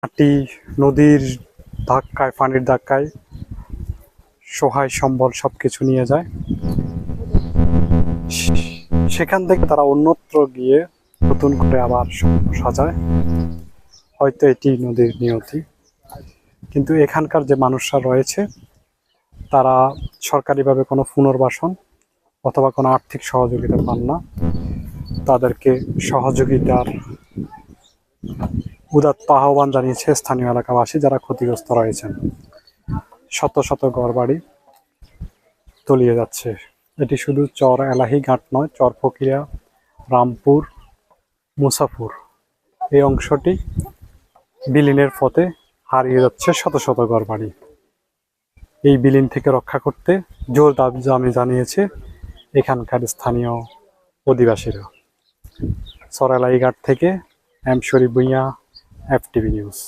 মাটি নদীর ধাক্কায়, পানির ধাক্কায় সহায় সম্বল সবকিছু নিয়ে যায়। সেখান থেকে তারা অন্যত্র গিয়ে নতুন করে আবার সাজায়। হয়তো এটি নদীর নিয়তি, কিন্তু এখানকার যে মানুষরা রয়েছে তারা সরকারিভাবে কোনো পুনর্বাসন অথবা কোনো আর্থিক সহযোগিতা পান না। তাদেরকে সহযোগিতার উদাত্ত আহ্বান জানিয়েছে স্থানীয় এলাকাবাসী যারা ক্ষতিগ্রস্ত রয়েছেন। শত শত ঘরবাড়ি তলিয়ে যাচ্ছে। এটি শুধু চর এলাহিঘাট নয়, চর ফকিরা, রামপুর, মুসাফুর এই অংশটি বিলীনের পথে হারিয়ে যাচ্ছে শত শত ঘরবাড়ি। এই বিলীন থেকে রক্ষা করতে জোর দাবি জানিয়েছে এখানকার স্থানীয় অধিবাসীরা। চর এলাহিঘাট থেকে এম শরীফ ভূঁইয়া, FTV নিউজ।